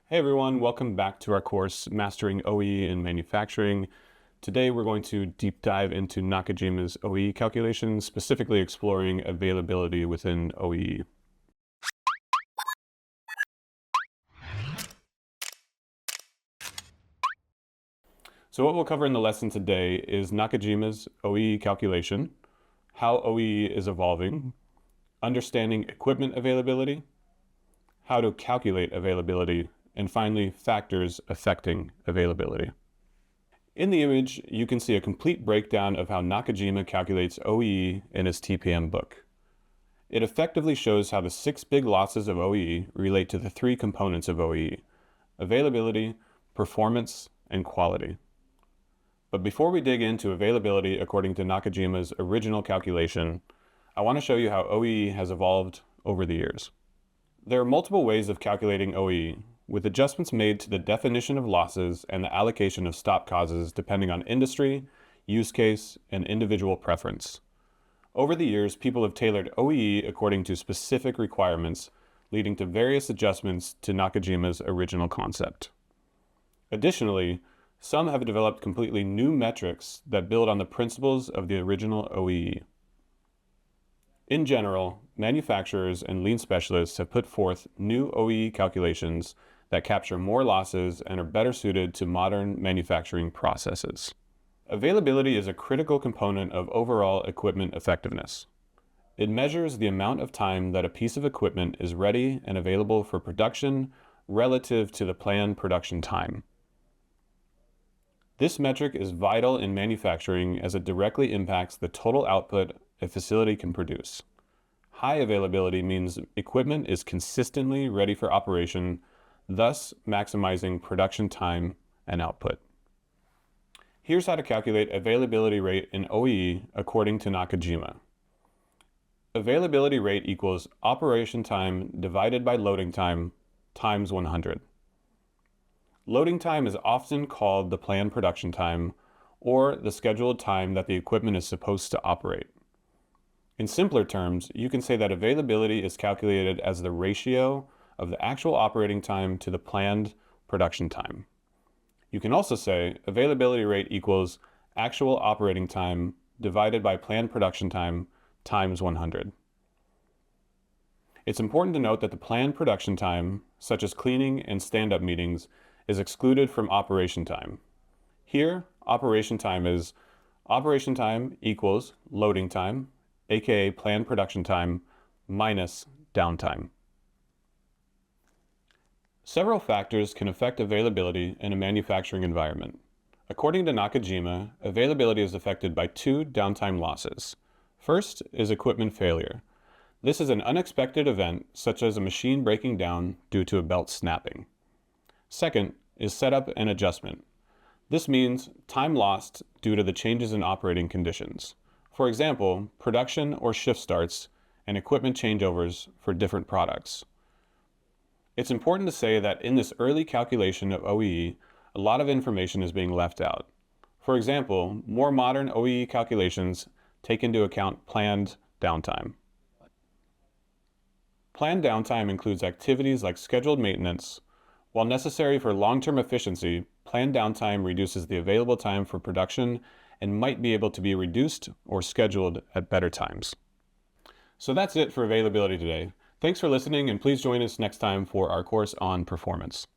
Hey everyone, welcome back to our course, Mastering OEE in Manufacturing. Today we're going to deep dive into Nakajima's OEE calculations, specifically exploring availability within OEE. So what we'll cover in the lesson today is Nakajima's OEE calculation, how OEE is evolving, understanding equipment availability, how to calculate availability, and finally, factors affecting availability. In the image, you can see a complete breakdown of how Nakajima calculates OEE in his TPM book. It effectively shows how the 6 big losses of OEE relate to the 3 components of OEE: availability, performance, and quality. But before we dig into availability according to Nakajima's original calculation, I want to show you how OEE has evolved over the years. There are multiple ways of calculating OEE, with adjustments made to the definition of losses and the allocation of stop causes depending on industry, use case, and individual preference. Over the years, people have tailored OEE according to specific requirements, leading to various adjustments to Nakajima's original concept. Additionally, some have developed completely new metrics that build on the principles of the original OEE. In general, manufacturers and lean specialists have put forth new OEE calculations that capture more losses and are better suited to modern manufacturing processes. Availability is a critical component of overall equipment effectiveness. It measures the amount of time that a piece of equipment is ready and available for production relative to the planned production time. This metric is vital in manufacturing as it directly impacts the total output a facility can produce. High availability means equipment is consistently ready for operation, thus maximizing production time and output. Here's how to calculate availability rate in OEE according to Nakajima. Availability rate equals operation time divided by loading time times 100. Loading time is often called the planned production time or the scheduled time that the equipment is supposed to operate. In simpler terms, you can say that availability is calculated as the ratio of the actual operating time to the planned production time. You can also say availability rate equals actual operating time divided by planned production time times 100. It's important to note that the planned production time, such as cleaning and stand-up meetings, is excluded from operation time. Here, operation time equals loading time, aka planned production time, minus downtime. Several factors can affect availability in a manufacturing environment. According to Nakajima, availability is affected by 2 downtime losses. First is equipment failure. This is an unexpected event, such as a machine breaking down due to a belt snapping. Second is setup and adjustment. This means time lost due to the changes in operating conditions. For example, production or shift starts and equipment changeovers for different products. It's important to say that in this early calculation of OEE, a lot of information is being left out. For example, more modern OEE calculations take into account planned downtime. Planned downtime includes activities like scheduled maintenance. While necessary for long-term efficiency, planned downtime reduces the available time for production and might be able to be reduced or scheduled at better times. So that's it for availability today. Thanks for listening, and please join us next time for our course on performance.